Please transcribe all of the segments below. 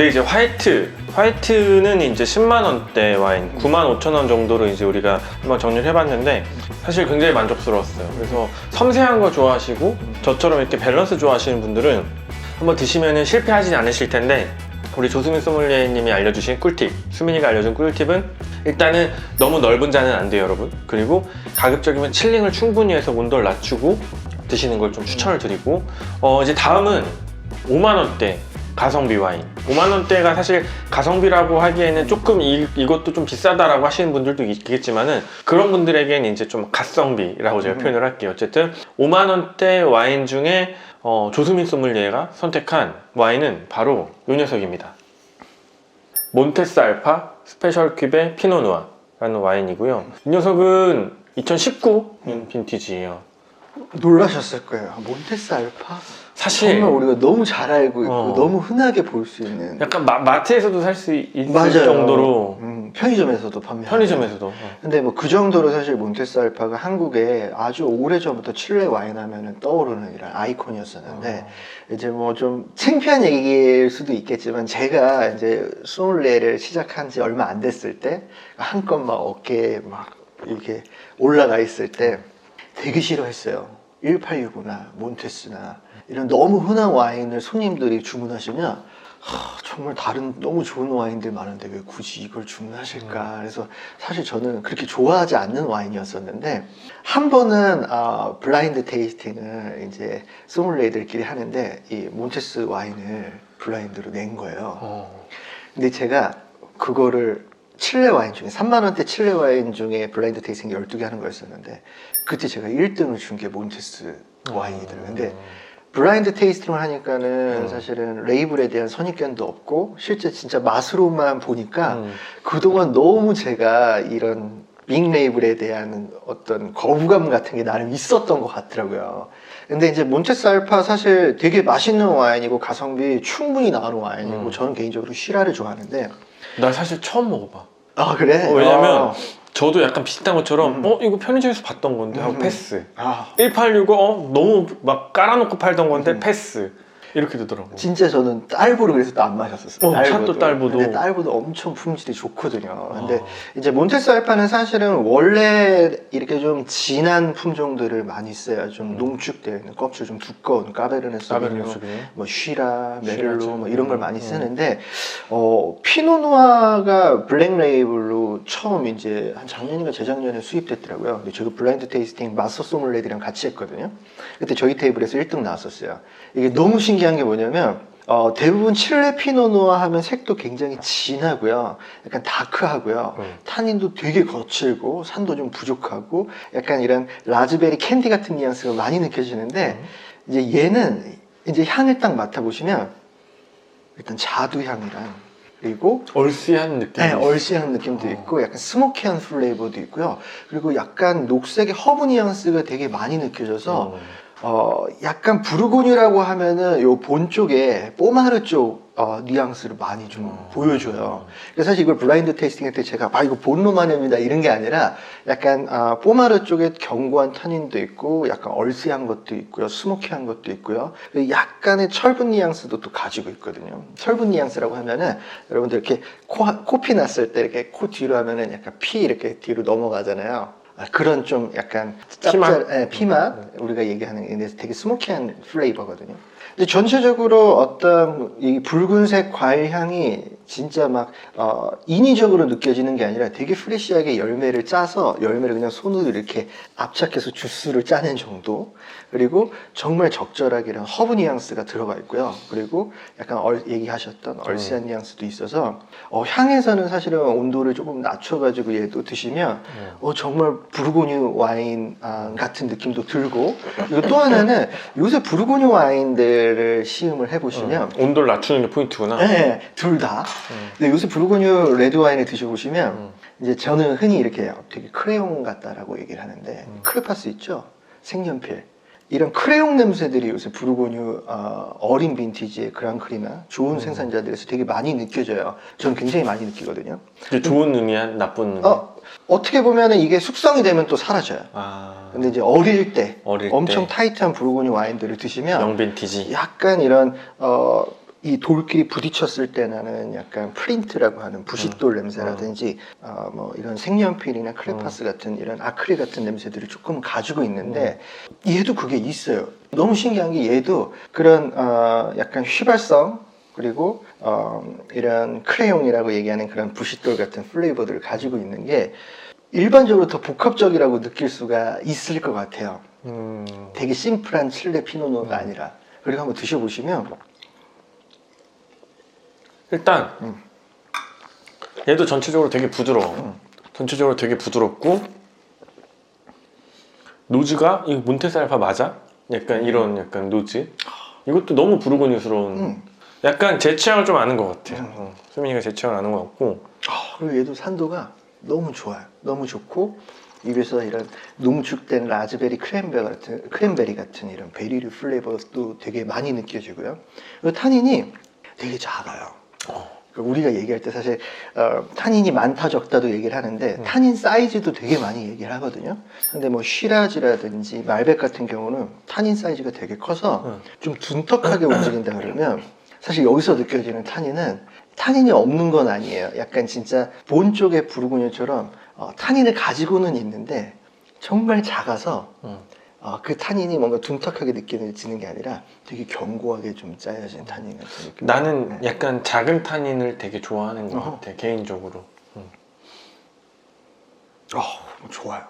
근데 이제 화이트는 이제 10만 원대 와인, 9만 5천 원 정도로 이제 우리가 한번 정리를 해봤는데 사실 굉장히 만족스러웠어요. 그래서 섬세한 거 좋아하시고 저처럼 이렇게 밸런스 좋아하시는 분들은 한번 드시면은 실패하지 않으실 텐데, 우리 조수민 소믈리에님이 알려주신 꿀팁, 수민이가 알려준 꿀팁은 일단은 너무 넓은 잔은 안 돼요, 여러분. 그리고 가급적이면 칠링을 충분히 해서 온도를 낮추고 드시는 걸 좀 추천을 드리고, 이제 다음은 5만 원대 가성비 와인. 5만 원대가 사실 가성비라고 하기에는 조금 이것도 좀 비싸다라고 하시는 분들도 있겠지만은, 그런 분들에게는 이제 좀 갓성비라고 제가 표현을 할게요. 어쨌든 5만 원대 와인 중에 조수민 소믈리에가 선택한 와인은 바로 이 녀석입니다. 몬테스 알파 스페셜 큐베 피노누아라는 와인이고요. 이 녀석은 2019 빈티지예요. 놀라셨을 거예요. 몬테스 알파? 사실 정말 우리가 너무 잘 알고 있고 어. 너무 흔하게 볼 수 있는. 약간 마트에서도 살 수 있을 맞아요. 정도로, 편의점에서도 판매하는. 편의점에서도 근데 뭐 그 정도로 사실 몬테스 알파가 한국에 아주 오래전부터 칠레 와인 하면은 떠오르는 이런 아이콘이었었는데, 이제 뭐 좀 창피한 얘기일 수도 있겠지만, 제가 이제 소믈리에를 시작한 지 얼마 안 됐을 때 한껏 막 어깨에 막 이렇게 올라가 있을 때 되게 싫어했어요. 1865나 몬테스나 이런 너무 흔한 와인을 손님들이 주문하시면 정말 다른 너무 좋은 와인들 많은데 왜 굳이 이걸 주문하실까. 그래서 사실 저는 그렇게 좋아하지 않는 와인이었었는데, 한 번은 블라인드 테이스팅을 이제 소믈리에들끼리 하는데 이 몬테스 와인을 블라인드로 낸 거예요. 근데 제가 그거를 칠레 와인 중에 3만 원대 칠레 와인 중에 블라인드 테이스팅 12개 하는 거였었는데, 그때 제가 1등을 준 게 몬테스 와인이더라고요. 근데 블라인드 테이스팅을 하니까는 사실은 레이블에 대한 선입견도 없고 실제 진짜 맛으로만 보니까 그동안 너무 제가 이런 빅 레이블에 대한 어떤 거부감 같은 게 나름 있었던 것 같더라고요. 근데 이제 몬테스 알파 사실 되게 맛있는 와인이고 가성비 충분히 나오는 와인이고, 저는 개인적으로 시라를 좋아하는데. 나 사실 처음 먹어봐. 아 그래? 왜냐면 저도 약간 비슷한 것처럼 이거 편의점에서 봤던 건데 하고 패스. 1865 너무 막 깔아놓고 팔던 건데 패스. 이렇게 되더라고. 진짜 저는 딸보를 그래서 또 안 마셨었어요. 샤또 딸보도. 근데 딸보도 엄청 품질이 좋거든요. 근데 이제 몬테스 알파는 사실은 원래 이렇게 좀 진한 품종들을 많이 써야 좀 농축되어 있는, 껍질 좀 두꺼운 까베르네 소비뇽, 뭐 쉬라, 메를로 뭐 이런 걸 많이 쓰는데, 피노누아가 블랙 레이블로 처음 이제 한 작년인가 재작년에 수입됐더라고요. 근데 제가 블라인드 테이스팅 마스터 소믈리에들이랑 같이 했거든요. 그때 저희 테이블에서 1등 나왔었어요. 이게 너무 신기한 게 뭐냐면, 대부분 칠레 피노누아 하면 색도 굉장히 진하고요, 약간 다크하고요, 타닌도 되게 거칠고 산도 좀 부족하고 약간 이런 라즈베리 캔디 같은 뉘앙스가 많이 느껴지는데, 이제 얘는 이제 향을 딱 맡아보시면 일단 자두향이랑, 그리고 얼씨한 느낌. 네, 얼씨한 느낌도 있고 약간 스모키한 플레이버도 있고요. 그리고 약간 녹색의 허브 뉘앙스가 되게 많이 느껴져서 약간 부르고뉴라고 하면은 요 본 쪽에 포마르 쪽 뉘앙스를 많이 좀 보여줘요. 그래서 사실 이걸 블라인드 테이스팅 할 때 제가 이거 본로마뇽이다 이런 게 아니라 약간 포마르 쪽에 견고한 타닌도 있고 약간 얼스한 것도 있고요, 스모키한 것도 있고요, 약간의 철분 뉘앙스도 또 가지고 있거든요. 철분 뉘앙스라고 하면은 여러분들 이렇게 코피 났을 때 이렇게 코 뒤로 하면은 약간 피 이렇게 뒤로 넘어가잖아요. 그런 좀 약간 피맛 우리가 얘기하는 게 되게 스모키한 플레이버거든요. 근데 전체적으로 어떤 이 붉은색 과일 향이 진짜 막 인위적으로 느껴지는 게 아니라 되게 프레시하게 열매를 짜서 열매를 그냥 손으로 이렇게 압착해서 주스를 짜낸 정도. 그리고 정말 적절하게 이런 허브 뉘앙스가 들어가 있고요. 그리고 약간 얘기하셨던 얼씨한 뉘앙스도 있어서 향에서는 사실은 온도를 조금 낮춰가지고 얘도 드시면 정말 부르고뉴 와인 같은 느낌도 들고. 그리고 또 하나는 요새 부르고뉴 와인들을 시음을 해보시면 온도를 낮추는 게 포인트구나. 네, 둘 다. 근데 요새 부르고뉴 레드 와인을 드셔보시면 이제 저는 흔히 이렇게 되게 크레용 같다라고 얘기를 하는데, 크레파스 있죠? 색연필. 이런 크레용 냄새들이 요새 부르고뉴 어린 빈티지의 그랑크리나 좋은 생산자들에서 되게 많이 느껴져요. 저는 굉장히 많이 느끼거든요. 그게 좋은 의미야? 나쁜 의미? 어떻게 보면 이게 숙성이 되면 또 사라져요. 근데 이제 어릴 때 엄청 타이트한 부르고뉴 와인들을 드시면 영빈티지 약간 이런 이 돌끼리 부딪혔을 때 나는 약간 프린트라고 하는 부싯돌 냄새라든지 뭐 이런 색연필이나 크레파스 같은 이런 아크릴 같은 냄새들을 조금 가지고 있는데 얘도 그게 있어요. 너무 신기한 게 얘도 그런 약간 휘발성 그리고 이런 크레용이라고 얘기하는 그런 부싯돌 같은 플레이버들을 가지고 있는 게 일반적으로 더 복합적이라고 느낄 수가 있을 것 같아요. 되게 심플한 칠레 피노누아가 아니라. 그리고 한번 드셔보시면 일단 얘도 전체적으로 되게 부드러워. 전체적으로 되게 부드럽고 노즈가 이 몬테살파 맞아? 약간 이런 약간 노즈. 이것도 너무 부르고니스러운. 약간 제 취향을 좀 아는 것 같아요. 수민이가 제 취향을 아는 것 같고. 그리고 얘도 산도가 너무 좋아요. 너무 좋고 입에서 이런 농축된 라즈베리 크랜베리 같은 이런 베리류 플레이버도 되게 많이 느껴지고요. 그리고 타닌이 되게 작아요. 우리가 얘기할 때 사실 타닌이 많다 적다도 얘기를 하는데 타닌 사이즈도 되게 많이 얘기를 하거든요. 근데 뭐 쉬라즈라든지 말백 같은 경우는 타닌 사이즈가 되게 커서 좀 둔턱하게 움직인다 그러면 사실 여기서 느껴지는 타닌은 타닌이 없는 건 아니에요. 약간 진짜 본 쪽의 부르고뉴처럼 타닌을 가지고는 있는데 정말 작아서 그 타닌이 뭔가 둔탁하게 느껴지는 게 아니라 되게 견고하게 좀 짜여진 타닌 같은 느낌. 나는 약간 작은 타닌을 되게 좋아하는 것 같아, 개인적으로. 좋아요.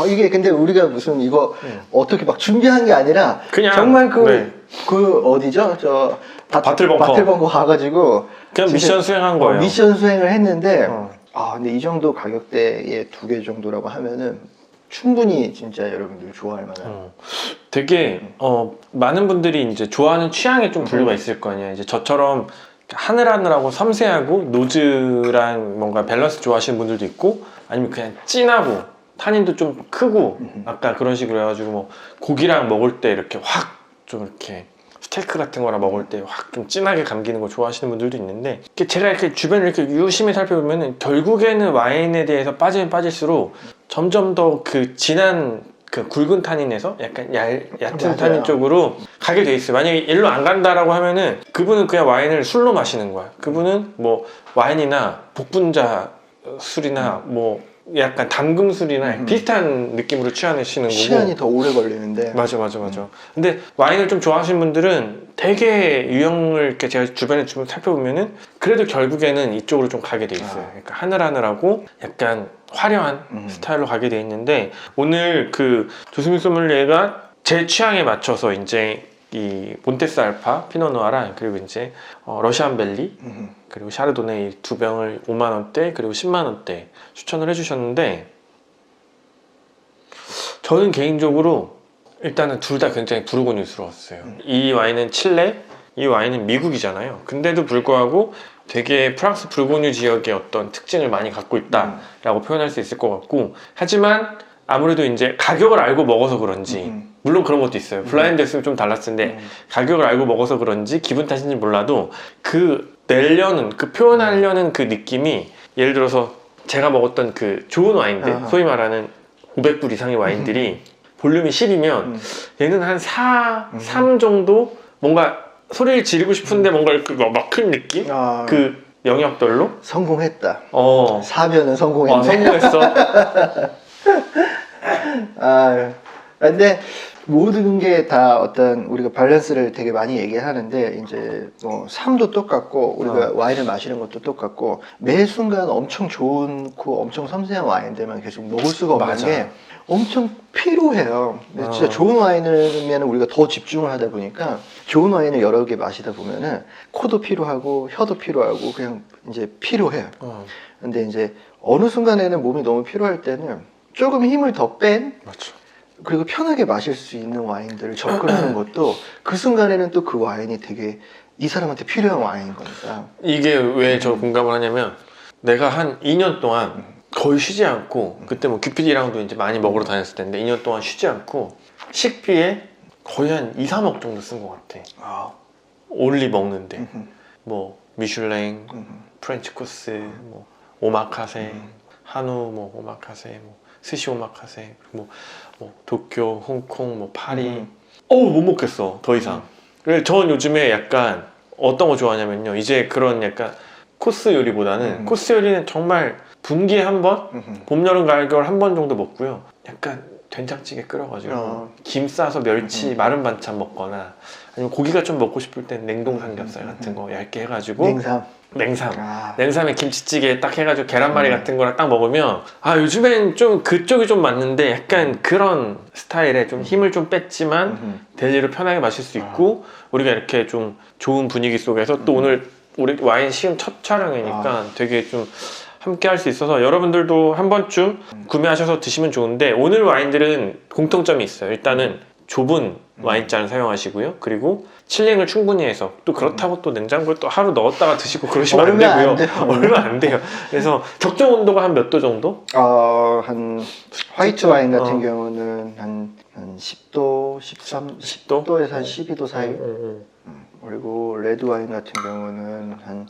이게 근데 우리가 무슨 이거 어떻게 막 준비한 게 아니라 그냥 정말 네. 그 어디죠? 저 바틀벙커. 바틀벙커 가가지고 그냥 미션 수행한 거예요. 미션 수행을 했는데 근데 이 정도 가격대에 2개 정도라고 하면은 충분히 진짜 여러분들 좋아할 만한. 되게 많은 분들이 이제 좋아하는 취향에 좀 분류가 있을 거 아니야. 이제 저처럼 하늘하늘하고 섬세하고 노즈랑 뭔가 밸런스 좋아하시는 분들도 있고, 아니면 그냥 진하고 탄닌도 좀 크고 아까 그런 식으로 해가지고 뭐 고기랑 먹을 때 이렇게 확 좀 이렇게 스테이크 같은 거랑 먹을 때 확 좀 진하게 감기는 거 좋아하시는 분들도 있는데, 제가 이렇게 주변을 이렇게 유심히 살펴보면은 결국에는 와인에 대해서 빠지면 빠질수록 점점 더 그 진한 그 굵은 탄닌에서 약간 얕은 맞아요. 탄닌 쪽으로 가게 돼 있어요. 만약에 일로 안 간다라고 하면은 그분은 그냥 와인을 술로 마시는 거야. 그분은 뭐 와인이나 복분자 술이나 뭐 약간 담금술이나 비슷한 느낌으로 취하시는 거고. 시간이 더 오래 걸리는데. 맞아. 근데 와인을 좀 좋아하시는 분들은 되게 유형을 이렇게 제가 주변에 좀 살펴보면은 그래도 결국에는 이쪽으로 좀 가게 돼 있어요. 그러니까 하늘하늘하고 약간 화려한 스타일로 가게 돼 있는데, 오늘 그 조수민 소믈리에가 제 취향에 맞춰서 이제 이 몬테스 알파 피노누아랑 그리고 이제 러시안 벨리 그리고 샤르도네 이 두 병을 5만 원대 그리고 10만 원대 추천을 해주셨는데, 저는 개인적으로 일단은 둘 다 굉장히 부르고뉴스러웠어요. 이 와인은 칠레, 이 와인은 미국이잖아요. 근데도 불구하고 되게 프랑스 부르고뉴 지역의 어떤 특징을 많이 갖고 있다라고 표현할 수 있을 것 같고, 하지만 아무래도 이제 가격을 알고 먹어서 그런지, 물론 그런 것도 있어요. 블라인드 했으면 좀 달랐을 텐데 가격을 알고 먹어서 그런지 기분 탓인지 몰라도 그 내려는, 그 표현하려는 그 느낌이, 예를 들어서 제가 먹었던 그 좋은 와인들, 소위 말하는 500불 이상의 와인들이 볼륨이 10이면 얘는 한 3 정도 뭔가 소리를 지르고 싶은데 뭔가 이렇게 막 큰 느낌? 그 영역별로 성공했다. 4면은 성공했어. 성공했네. 근데 모든 게 다 어떤 우리가 밸런스를 되게 많이 얘기하는데, 이제 뭐 삶도 똑같고 우리가 와인을 마시는 것도 똑같고, 매 순간 엄청 좋고 엄청 섬세한 와인들만 계속 먹을 수가 없는 맞아. 게 엄청 피로해요. 근데 진짜 좋은 와인이면 우리가 더 집중을 하다 보니까 좋은 와인을 여러 개 마시다 보면은 코도 피로하고 혀도 피로하고 그냥 이제 피로해요. 근데 이제 어느 순간에는 몸이 너무 피로할 때는 조금 힘을 더 뺀, 맞죠. 그리고 편하게 마실 수 있는 와인들을 접근하는 것도 그 순간에는 또 그 와인이 되게 이 사람한테 필요한 와인인 거니까. 이게 왜 저 공감을 하냐면, 내가 한 2년 동안 거의 쉬지 않고, 그때 뭐 규피디랑도 이제 많이 먹으러 다녔을 텐데 2년 동안 쉬지 않고 식비에 거의 한 2, 3억 정도 쓴 것 같아. 올리 먹는데 뭐 미슐랭, 프렌치 코스, 뭐 오마카세, 한우 뭐 오마카세, 뭐 스시 오마카세, 뭐 도쿄, 홍콩, 뭐 파리. 못 먹겠어 더 이상. 전 요즘에 약간 어떤 거 좋아하냐면요. 이제 그런 약간 코스 요리보다는 코스 요리는 정말 분기에 한 번, 봄, 여름, 가을, 겨울 한 번 정도 먹고요. 약간 된장찌개 끓여가지고 김 싸서 멸치 마른 반찬 먹거나 아니면 고기가 좀 먹고 싶을 땐 냉동 삼겹살 같은 거 얇게 해가지고 냉삼. 냉삼에 김치찌개 딱 해가지고 계란말이 같은 거랑 딱 먹으면 요즘엔 좀 그쪽이 좀 맞는데 약간 그런 스타일에 좀 힘을 좀 뺐지만 데일리로 편하게 마실 수 있고 우리가 이렇게 좀 좋은 분위기 속에서 또 오늘 우리 와인 시음 첫 촬영이니까 되게 좀 함께 할 수 있어서 여러분들도 한 번쯤 구매하셔서 드시면 좋은데 오늘 와인들은 공통점이 있어요. 일단은 좁은 와인잔을 사용하시고요. 그리고 칠링을 충분히 해서 또 그렇다고 또 냉장고에 또 하루 넣었다가 드시고 그러시면 안 되고요. 얼마 안 돼요. 그래서 적정 온도가 한 몇 도 정도? 한 화이트 와인 같은 경우는 한 10도, 10도에서 한 12도 사이. 그리고 레드 와인 같은 경우는 한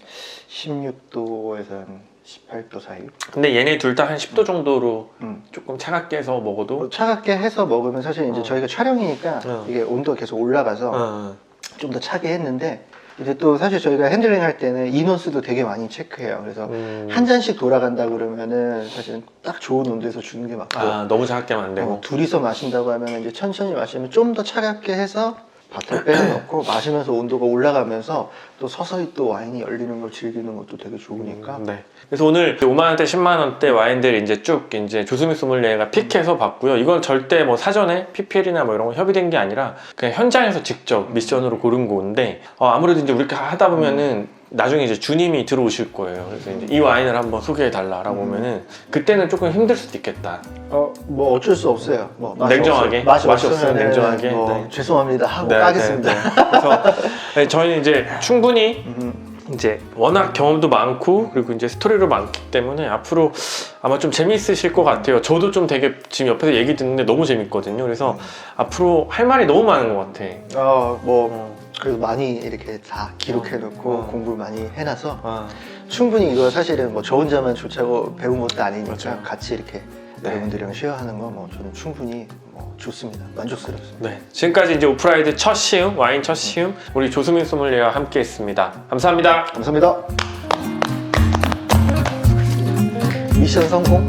16도에서 한 18도 사이. 근데 얘네 둘 다 한 10도 정도로 조금 차갑게 해서 먹어도 차갑게 해서 먹으면 사실 이제 저희가 촬영이니까 이게 온도가 계속 올라가서 좀 더 차게 했는데 이제 또 사실 저희가 핸들링 할 때는 인원수도 되게 많이 체크해요. 그래서 한 잔씩 돌아간다 그러면은 사실 딱 좋은 온도에서 주는 게 맞고 너무 차갑게 하면 안 되고 둘이서 마신다고 하면 이제 천천히 마시면 좀 더 차갑게 해서 밭을 빼놓고 마시면서 온도가 올라가면서 또 서서히 또 와인이 열리는 걸 즐기는 것도 되게 좋으니까. 네. 그래서 오늘 5만원대, 10만원대 와인들 이제 쭉 이제 조수미 소믈리에가 픽해서 봤고요. 이건 절대 뭐 사전에 PPL이나 뭐 이런 거 협의된 게 아니라 그냥 현장에서 직접 미션으로 고른 건데 아무래도 이제 우리가 하다 보면은 나중에 이제 주님이 들어오실 거예요. 그래서 이제 이 와인을 한번 소개해 달라라고 하면은 그때는 조금 힘들 수도 있겠다. 뭐 어쩔 수 없어요. 뭐 냉정하게 맛이 없으면 없으면 냉정하게 뭐 죄송합니다 하고 까겠습니다. 그래서 저희는 이제 충분히 이제 워낙 경험도 많고 그리고 이제 스토리도 많기 때문에 앞으로 아마 좀 재미있으실 것 같아요. 저도 좀 되게 지금 옆에서 얘기 듣는데 너무 재밌거든요. 그래서 앞으로 할 말이 너무 많은 것 같아. 그래도 많이 이렇게 다 기록해놓고 공부를 많이 해놔서 충분히 이거 사실은 뭐 저 혼자만 좋자고 배운 것도 아니니까 맞아요. 같이 이렇게 여러분들이랑 쉐어하는 거 뭐 저는 충분히 뭐 좋습니다. 만족스럽습니다. 네, 지금까지 이제 오프라이드 첫 시음, 와인 첫 시음 우리 조수민 소믈리에와 함께했습니다. 감사합니다. 감사합니다. 미션 성공.